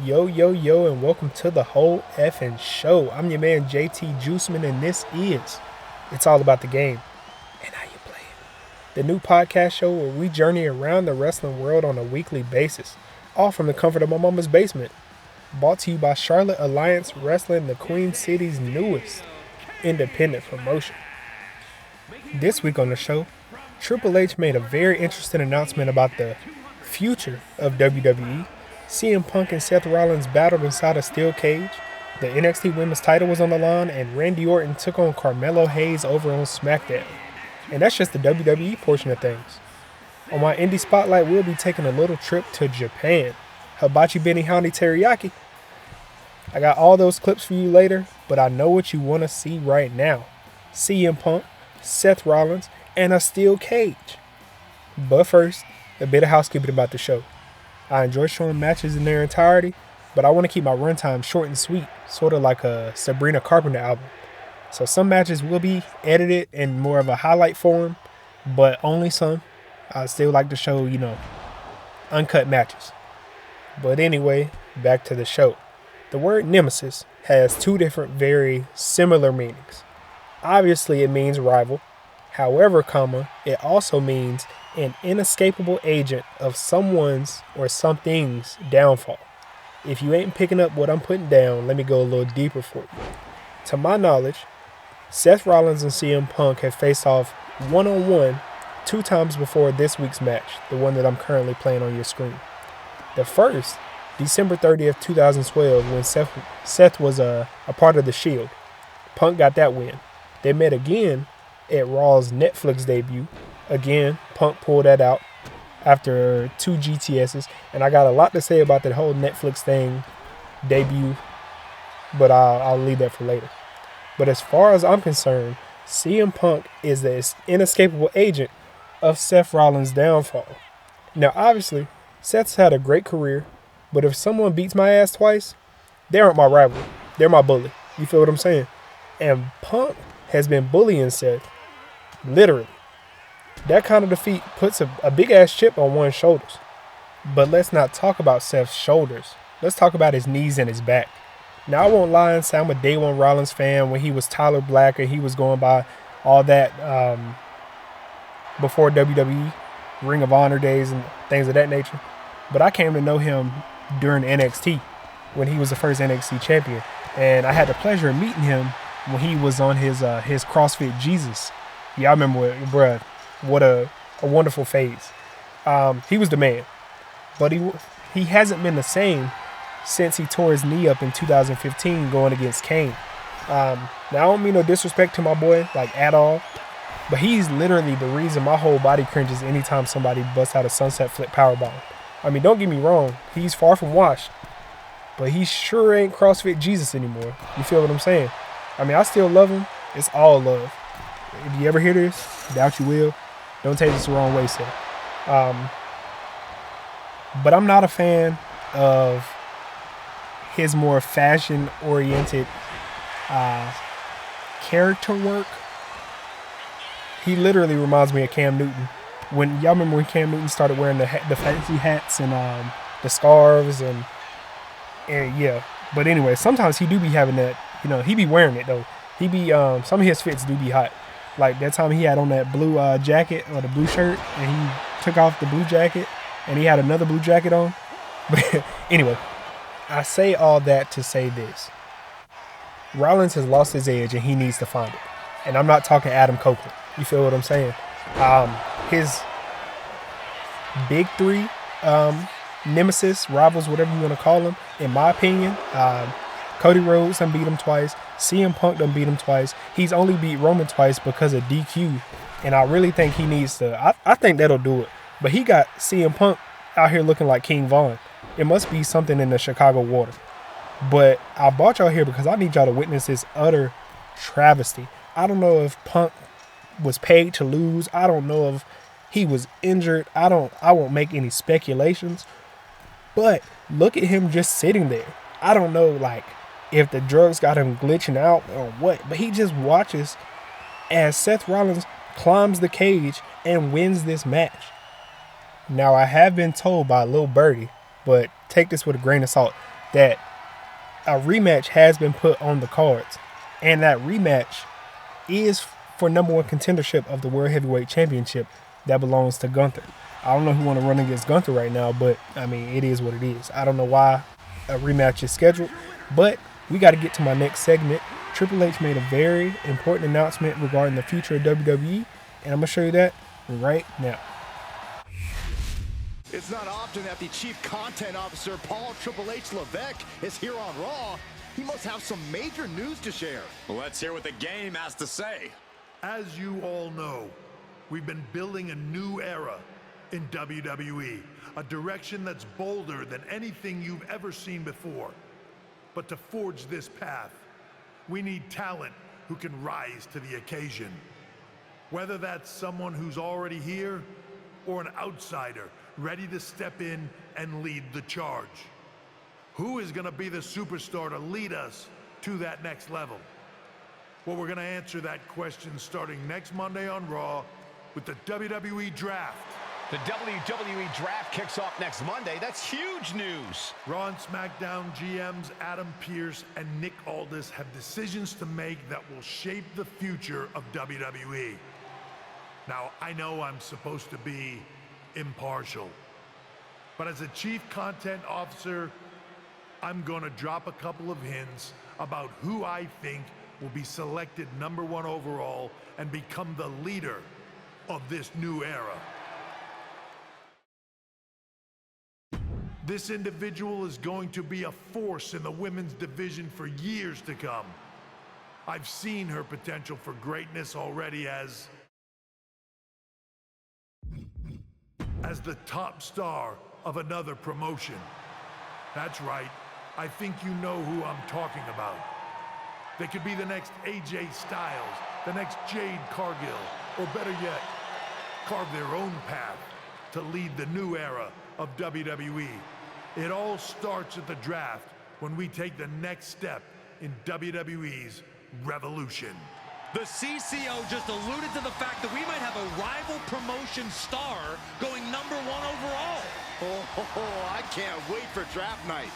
Yo, yo, yo, and welcome to the whole effing show. I'm your man JT Juiceman, and this is It's All About the Game and How You Play It. The new podcast show where we journey around the wrestling world on a weekly basis, all from the comfort of my mama's basement. Brought to you by Charlotte Alliance Wrestling, the Queen City's newest independent promotion. This week on the show, Triple H made a very interesting announcement about the future of WWE. CM Punk and Seth Rollins battled inside a steel cage. The NXT Women's title was on the line, and Randy Orton took on Carmelo Hayes over on SmackDown. And that's just the WWE portion of things. On my indie spotlight, we'll be taking a little trip to Japan. Hibachi Benihani Teriyaki. I got all those clips for you later, but I know what you want to see right now. CM Punk, Seth Rollins, and a steel cage. But first, a bit of housekeeping about the show. I enjoy showing matches in their entirety, but I want to keep my runtime short and sweet, sort of like a Sabrina Carpenter album. So some matches will be edited in more of a highlight form, but only some. I still like to show, uncut matches. But anyway, back to the show. The word nemesis has two different, very similar meanings. Obviously, it means rival. However, it also means an inescapable agent of someone's or something's downfall. If you ain't picking up what I'm putting down, let me go a little deeper for you. To my knowledge, Seth Rollins and CM Punk have faced off one-on-one 2 times before this week's match, the one that I'm currently playing on your screen. The first, December 30th, 2012, when Seth was a part of the Shield. Punk got that win. They met again at Raw's Netflix debut. Again, Punk pulled that out after 2 GTSs, and I got a lot to say about that whole Netflix thing debut, but I'll leave that for later. But as far as I'm concerned, CM Punk is the inescapable agent of Seth Rollins' downfall. Now, obviously, Seth's had a great career, but if someone beats my ass twice, they aren't my rival. They're my bully. You feel what I'm saying? And Punk has been bullying Seth, literally. That kind of defeat puts a big-ass chip on one's shoulders. But let's not talk about Seth's shoulders. Let's talk about his knees and his back. Now, I won't lie and say I'm a Day One Rollins fan when he was Tyler Black and he was going by all that before WWE, Ring of Honor days and things of that nature. But I came to know him during NXT when he was the first NXT champion. And I had the pleasure of meeting him when he was on his CrossFit Jesus. Yeah, I remember, bruh. What a wonderful phase. He was the man. But he hasn't been the same since he tore his knee up in 2015 going against Kane. Now, I don't mean no disrespect to my boy, like, at all. But he's literally the reason my whole body cringes anytime somebody busts out a sunset flip powerbomb. I mean, don't get me wrong. He's far from washed. But he sure ain't CrossFit Jesus anymore. You feel what I'm saying? I mean, I still love him. It's all love. If you ever hear this, doubt you will. Don't take this the wrong way, sir. But I'm not a fan of his more fashion-oriented character work. He literally reminds me of Cam Newton. Y'all remember when Cam Newton started wearing the fancy hats and the scarves and yeah. But anyway, sometimes he do be having that. He be wearing it though. He be some of his fits do be hot. Like that time he had on that blue jacket or the blue shirt, and he took off the blue jacket, and he had another blue jacket on. But anyway, I say all that to say this. Rollins has lost his edge, and he needs to find it. And I'm not talking Adam Copeland. You feel what I'm saying? His big 3 nemesis, rivals, whatever you want to call them, in my opinion, Cody Rhodes done beat him twice. CM Punk done beat him twice. He's only beat Roman twice because of DQ. And I really think he needs to. I think that'll do it. But he got CM Punk out here looking like King Von. It must be something in the Chicago water. But I brought y'all here because I need y'all to witness this utter travesty. I don't know if Punk was paid to lose. I don't know if he was injured. I won't make any speculations. But look at him just sitting there. I don't know, if the drugs got him glitching out or what, but he just watches as Seth Rollins climbs the cage and wins this match. Now, I have been told by Lil Birdie, but take this with a grain of salt, that a rematch has been put on the cards, and that rematch is for number one contendership of the World Heavyweight Championship that belongs to Gunther. I don't know who want to run against Gunther right now, but I mean, it is what it is. I don't know why a rematch is scheduled, but we got to get to my next segment. Triple H made a very important announcement regarding the future of WWE, and I'm going to show you that right now. It's not often that the Chief Content Officer, Paul Triple H Levesque, is here on Raw. He must have some major news to share. Well, let's hear what the game has to say. As you all know, we've been building a new era in WWE, a direction that's bolder than anything you've ever seen before. But to forge this path, we need talent who can rise to the occasion. Whether that's someone who's already here or an outsider ready to step in and lead the charge. Who is going to be the superstar to lead us to that next level? Well, we're going to answer that question starting next Monday on Raw with the WWE Draft. The WWE Draft kicks off next Monday. That's huge news. Raw and SmackDown GMs Adam Pearce and Nick Aldis have decisions to make that will shape the future of WWE. Now, I know I'm supposed to be impartial, but as a Chief Content Officer, I'm going to drop a couple of hints about who I think will be selected #1 overall and become the leader of this new era. This individual is going to be a force in the women's division for years to come. I've seen her potential for greatness already as the top star of another promotion. That's right, I think you know who I'm talking about. They could be the next AJ Styles, the next Jade Cargill, or better yet, carve their own path to lead the new era of WWE. It all starts at the draft when we take the next step in WWE's revolution. The CCO just alluded to the fact that we might have a rival promotion star going #1 overall. Oh, I can't wait for draft night.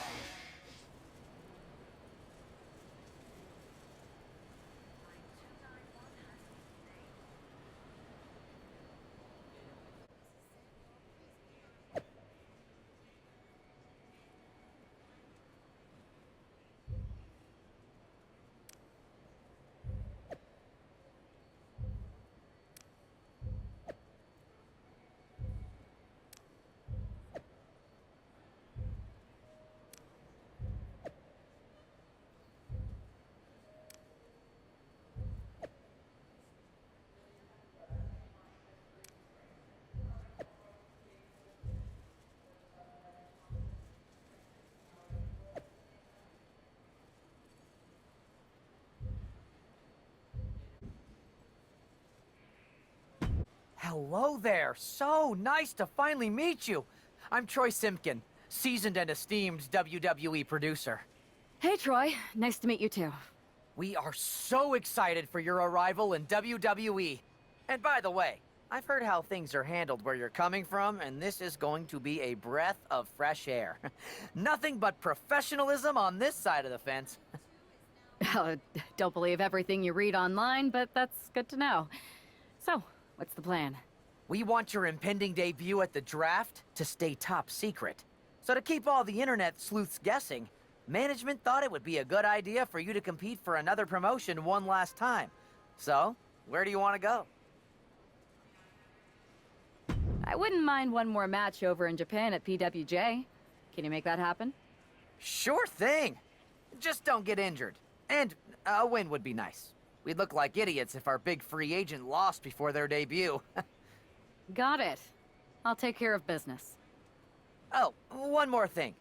Hello there. So nice to finally meet you. I'm Troy Simpkin, seasoned and esteemed WWE producer. Hey, Troy. Nice to meet you, too. We are so excited for your arrival in WWE. And by the way, I've heard how things are handled where you're coming from, and this is going to be a breath of fresh air. Nothing but professionalism on this side of the fence. Don't believe everything you read online, but that's good to know. So, what's the plan? We want your impending debut at the draft to stay top secret. So to keep all the internet sleuths guessing, management thought it would be a good idea for you to compete for another promotion one last time. So, where do you want to go? I wouldn't mind one more match over in Japan at PWJ. Can you make that happen? Sure thing. Just don't get injured. And a win would be nice. We'd look like idiots if our big free agent lost before their debut. Got it. I'll take care of business. Oh, one more thing.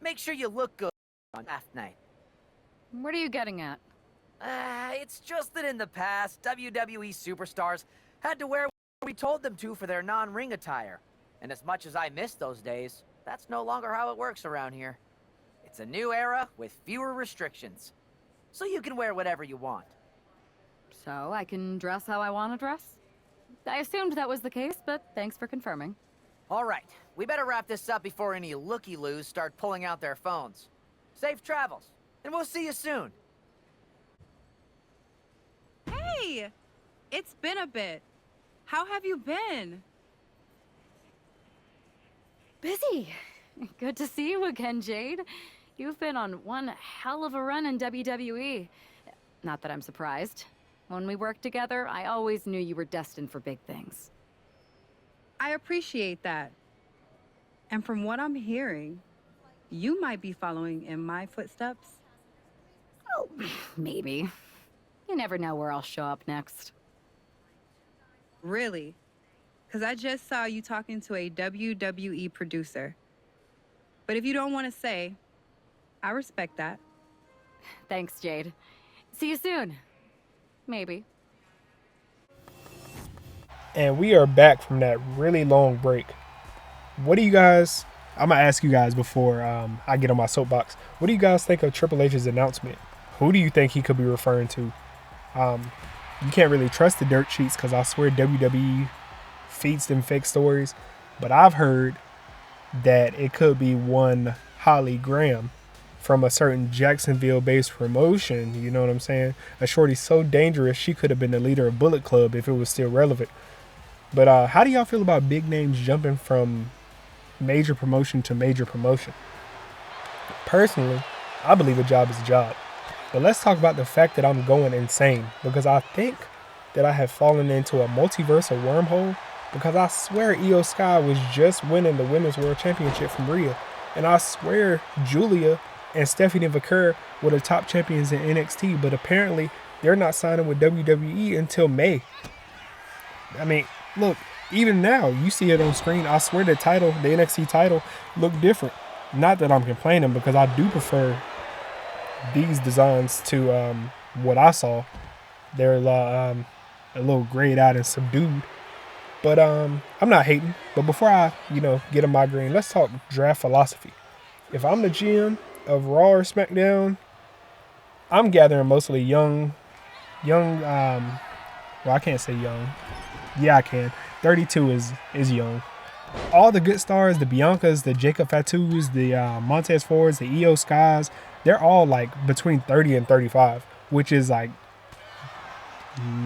Make sure you look good on draft night. What are you getting at? It's just that in the past, WWE superstars had to wear what we told them to for their non-ring attire. And as much as I miss those days, that's no longer how it works around here. It's a new era with fewer restrictions. So you can wear whatever you want. So I can dress how I want to dress? I assumed that was the case, but thanks for confirming. All right, we better wrap this up before any looky-loos start pulling out their phones. Safe travels, and we'll see you soon. Hey! It's been a bit. How have you been? Busy. Good to see you again, Jade. You've been on one hell of a run in WWE. Not that I'm surprised. When we worked together, I always knew you were destined for big things. I appreciate that. And from what I'm hearing, you might be following in my footsteps. Oh, maybe. You never know where I'll show up next. Really? Because I just saw you talking to a WWE producer. But if you don't want to say, I respect that. Thanks, Jade. See you soon. Maybe. And we are back from that really long break. What do you guys... I'm going to ask you guys before I get on my soapbox. What do you guys think of Triple H's announcement? Who do you think he could be referring to? You can't really trust the dirt sheets because I swear WWE feeds them fake stories. But I've heard that it could be one Holly Graham from a certain Jacksonville-based promotion. You know what I'm saying? A shorty so dangerous, she could have been the leader of Bullet Club if it was still relevant. But how do y'all feel about big names jumping from major promotion to major promotion? Personally, I believe a job is a job. But let's talk about the fact that I'm going insane, because I think that I have fallen into a multiversal wormhole, because I swear Io Sky was just winning the Women's World Championship from Rhea. And I swear Julia and Stephanie Vaquer were the top champions in NXT, but apparently they're not signing with WWE until May. I mean, look, even now, you see it on screen. I swear the title, the NXT title, looked different. Not that I'm complaining, because I do prefer these designs to what I saw. They're a little grayed out and subdued. But I'm not hating. But before I, get a migraine, let's talk draft philosophy. If I'm the GM of Raw or SmackDown, I'm gathering mostly young, well, I can't say young. Yeah, I can. 32 is young. All the good stars, the Biancas, the Jacob Fatus, the Montez Fords, the Io Skies, they're all like between 30 and 35, which is like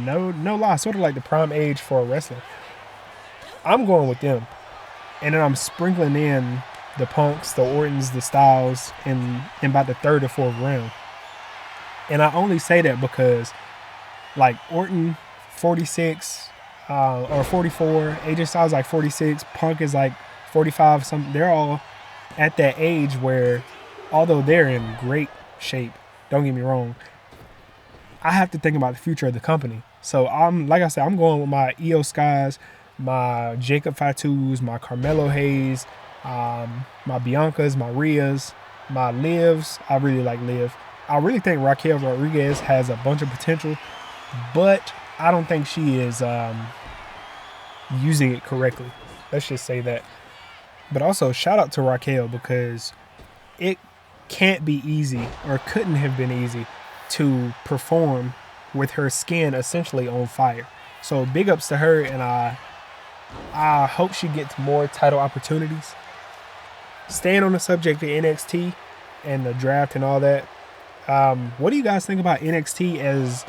no lie, sort of like the prime age for a wrestler. I'm going with them. And then I'm sprinkling in the Punks, the Ortons, the Styles in about the third or fourth round. And I only say that because, like, Orton, 46 or 44, AJ Styles like 46, Punk is like 45, something. They're all at that age where, although they're in great shape, don't get me wrong, I have to think about the future of the company. So like I said, I'm going with my Io Skies, my Jacob Fatus, my Carmelo Hayes, my Biancas, my Rheas, my Livs. I really like Liv. I really think Raquel Rodriguez has a bunch of potential, but I don't think she is using it correctly. Let's just say that. But also, shout out to Raquel, because it can't be easy, or couldn't have been easy, to perform with her skin essentially on fire. So big ups to her, and I hope she gets more title opportunities. Staying on the subject of NXT and the draft and all that, what do you guys think about NXT as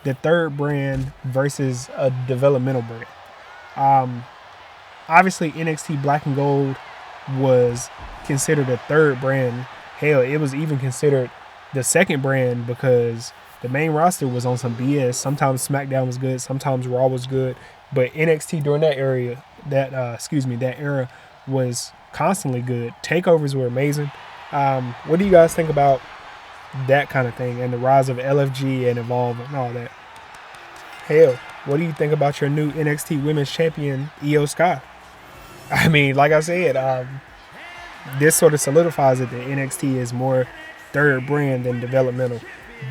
the third brand versus a developmental brand? Obviously, NXT Black and Gold was considered a third brand. Hell, it was even considered the second brand because the main roster was on some BS. Sometimes SmackDown was good, sometimes Raw was good, but NXT during that era was constantly good. Takeovers were amazing. What do you guys think about that kind of thing and the rise of LFG and Evolve and all that? Hell, what do you think about your new NXT Women's Champion, Io Sky? I mean, like I said, this sort of solidifies that the NXT is more third brand than developmental.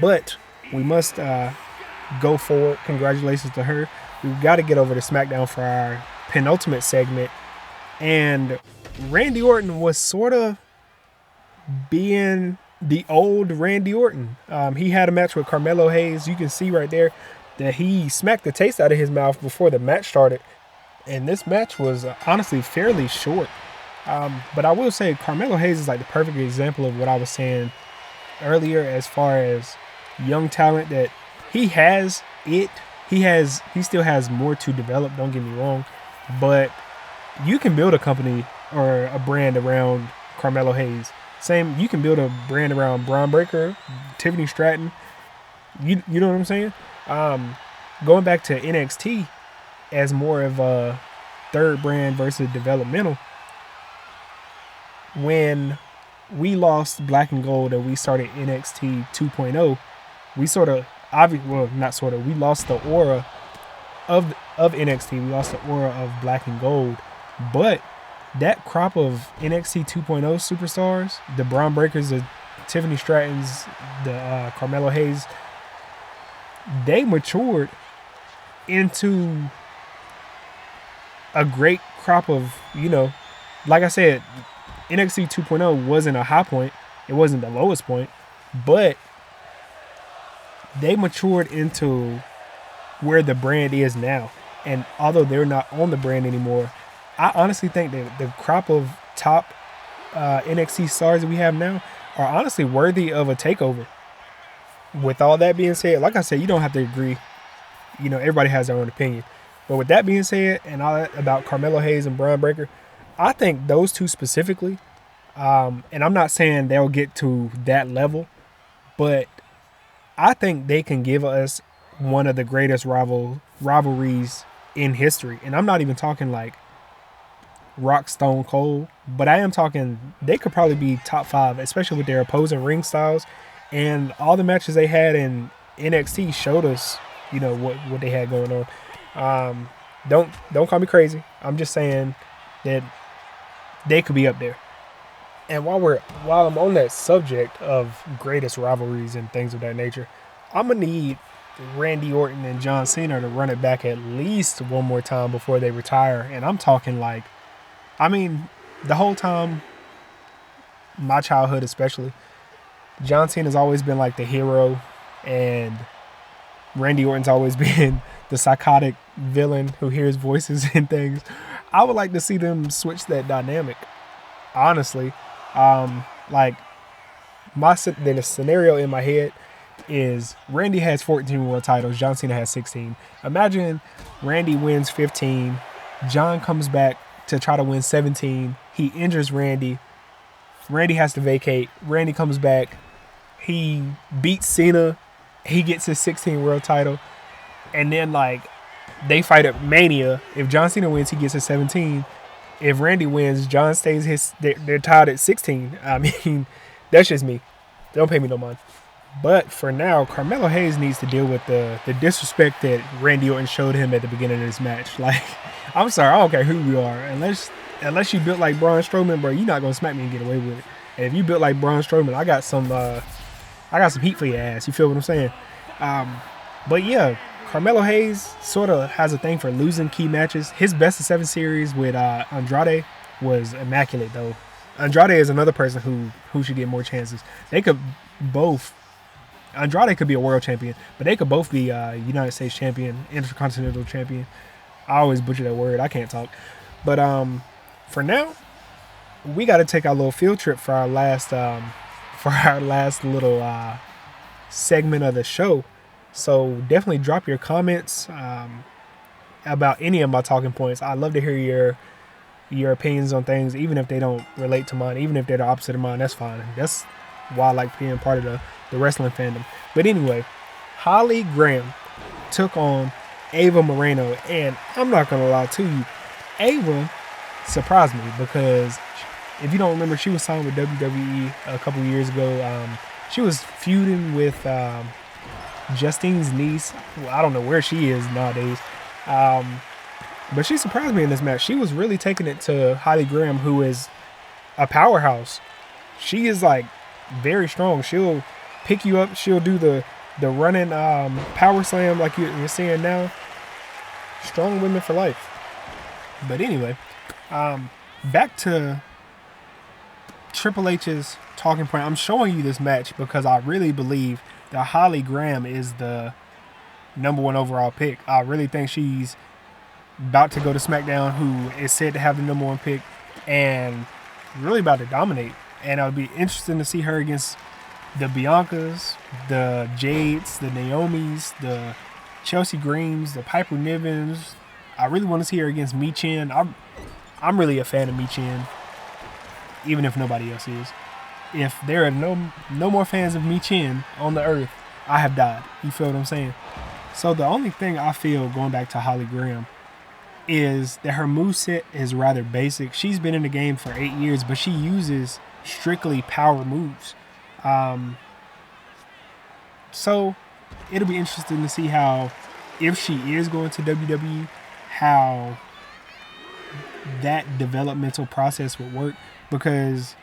But we must go forward. Congratulations to her. We've got to get over to SmackDown for our penultimate segment. And Randy Orton was sort of being the old Randy Orton. He had a match with Carmelo Hayes. You can see right there that he smacked the taste out of his mouth before the match started. And this match was honestly fairly short. But I will say Carmelo Hayes is like the perfect example of what I was saying earlier as far as young talent that he has it. He still has more to develop, don't get me wrong. But you can build a company or a brand around Carmelo Hayes. Same, you can build a brand around Braun Breaker, Tiffany Stratton. You know what I'm saying? Going back to NXT as more of a third brand versus developmental. When we lost Black and Gold and we started NXT 2.0, we sort of, we lost the aura of NXT. We lost the aura of Black and Gold. But that crop of NXT 2.0 superstars, the Braun Breakers, the Tiffany Strattons, the Carmelo Hayes, they matured into a great crop of, like I said, NXT 2.0 wasn't a high point. It wasn't the lowest point. But they matured into where the brand is now. And although they're not on the brand anymore, I honestly think that the crop of top NXT stars that we have now are honestly worthy of a takeover. With all that being said, like I said, you don't have to agree. Everybody has their own opinion. But with that being said, and all that about Carmelo Hayes and Braun Breaker, I think those two specifically, and I'm not saying they'll get to that level, but I think they can give us one of the greatest rivalries in history. And I'm not even talking like Rock Stone Cold, but I am talking they could probably be top 5, especially with their opposing ring styles. And all the matches they had in NXT showed us, what they had going on. Don't call me crazy. I'm just saying that they could be up there. And while I'm on that subject of greatest rivalries and things of that nature, I'm gonna need Randy Orton and John Cena to run it back at least one more time before they retire. And I'm talking the whole time, my childhood especially, John Cena's always been like the hero, and Randy Orton's always been the psychotic villain who hears voices and things. I would like to see them switch that dynamic, honestly. The scenario in my head is Randy has 14 world titles, John Cena has 16. Imagine Randy wins 15, John comes back to try to win 17. He injures Randy. Randy has to vacate. Randy comes back. He beats Cena. He gets his 16 world title. And then, they fight at Mania. If John Cena wins, he gets his 17. If Randy wins, John stays they're tied at 16. I mean, that's just me. Don't pay me no mind. But for now, Carmelo Hayes needs to deal with the disrespect that Randy Orton showed him at the beginning of this match. I'm sorry, I don't care who you are. Unless you built like Braun Strowman, bro, you're not going to smack me and get away with it. And if you built like Braun Strowman, I got some heat for your ass. You feel what I'm saying? But yeah, Carmelo Hayes sort of has a thing for losing key matches. His best of 7 series with Andrade was immaculate, though. Andrade is another person who should get more chances. They could both. Andrade could be a world champion, but they could both be United States champion, Intercontinental champion. I always butcher that word. I can't talk. But for now, we got to take our little field trip for our last little segment of the show. So definitely drop your comments about any of my talking points. I'd love to hear your opinions on things, even if they don't relate to mine, even if they're the opposite of mine. That's fine. That's why I like being part of the wrestling fandom. But anyway, Holly Graham took on Ava Moreno, and I'm not gonna lie to you, Ava surprised me because if you don't remember, she was signed with WWE a couple years ago. She was feuding with Justine's niece. Well, I don't know where she is nowadays, but she surprised me in this match. She was really taking it to Holly Graham, who is a powerhouse. She is very strong. She'll pick you up. She'll do the running power slam like you're seeing now. Strong women for life. But anyway, back to Triple H's talking point. I'm showing you this match because I really believe that Holly Graham is the #1 overall pick. I really think she's about to go to SmackDown, who is said to have the #1 pick, and really about to dominate. And it'll be interesting to see her against the Biancas, the Jades, the Naomis, the Chelsea Greens, the Piper Nivens. I really want to see her against Michin. I'm really a fan of Michin, even if nobody else is. If there are no more fans of Michin on the earth, I have died. You feel what I'm saying? So the only thing I feel, going back to Holly Graham, is that her moveset is rather basic. She's been in the game for 8 years, but she uses strictly power moves. So it'll be interesting to see how, if she is going to WWE, how that developmental process would work. Because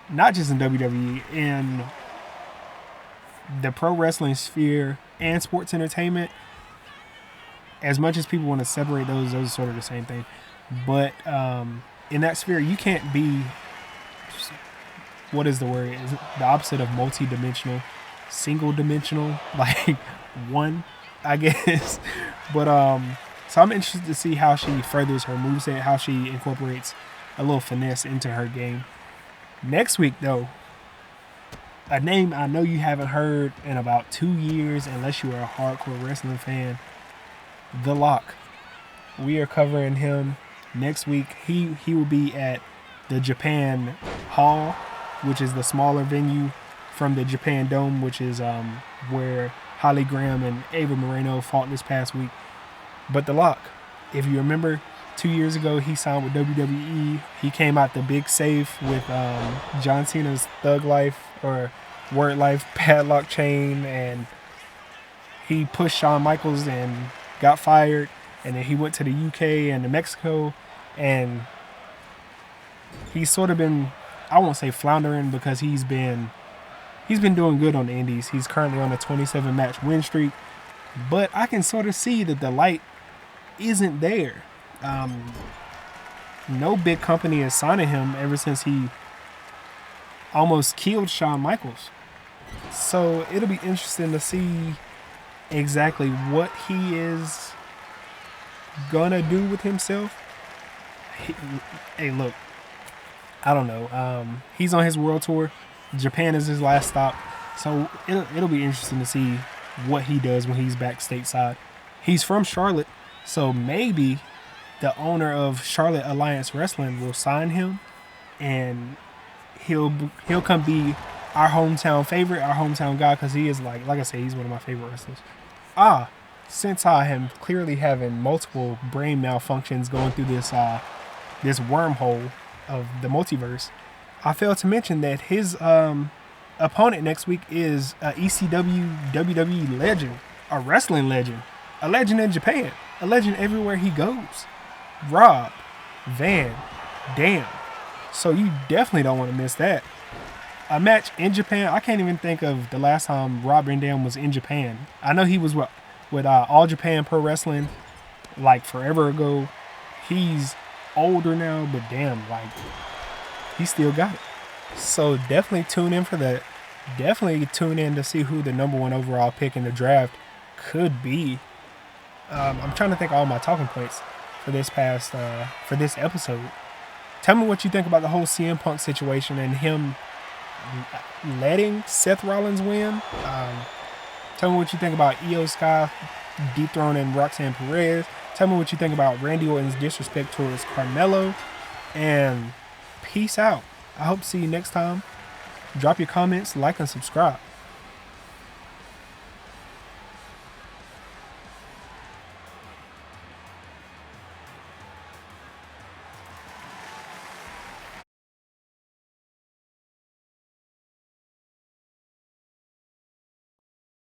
not just in WWE, in the pro wrestling sphere and sports entertainment, as much as people want to separate those are sort of the same thing. But in that sphere, you can't be, what is the word? Is it the opposite of multi-dimensional? Single-dimensional? Like one, I guess. But so I'm interested to see how she furthers her moveset, how she incorporates a little finesse into her game. Next week, though, a name I know you haven't heard in about 2 years, unless you are a hardcore wrestling fan, The Lock. We are covering him next week. He will be at the Japan Hall, which is the smaller venue from the Japan Dome, which is where Holly Graham and Ava Moreno fought this past week. But The Lock, if you remember, 2 years ago he signed with WWE. He came out the big safe with John Cena's Thug Life or Word Life padlock chain, and he pushed Shawn Michaels and got fired. And then he went to the UK and to Mexico, and he's sort of been, I won't say floundering, because he's been doing good on the indies. He's currently on a 27 match win streak, but I can sort of see that the light isn't there. No big company is signing him ever since he almost killed Shawn Michaels. So it'll be interesting to see exactly what he is gonna do with himself. Hey, look, I don't know. He's on his world tour. Japan is his last stop. So it'll be interesting to see what he does when he's back stateside. He's from Charlotte, so maybe the owner of Charlotte Alliance Wrestling will sign him, and he'll come be our hometown favorite, our hometown guy, because he is like I said, he's one of my favorite wrestlers. Since I am clearly having multiple brain malfunctions going through this wormhole of the multiverse, I failed to mention that his opponent next week is a ECW WWE legend, a wrestling legend, a legend in Japan, a legend everywhere he goes, Rob Van Dam. So you definitely don't want to miss that. A match in Japan. I can't even think of the last time Rob Van Dam was in Japan. I know he was with All Japan Pro Wrestling like forever ago. He's older now, but damn, like, he still got it. So definitely tune in for that. Definitely tune in to see who the number 1 overall pick in the draft could be. I'm trying to think of all my talking points for this episode. Tell me what you think about the whole CM Punk situation and him letting Seth Rollins win. Tell me what you think about Io Sky dethroning Roxanne Perez. Tell me what you think about Randy Orton's disrespect towards Carmelo. And peace out. I hope to see you next time. Drop your comments, like, and subscribe.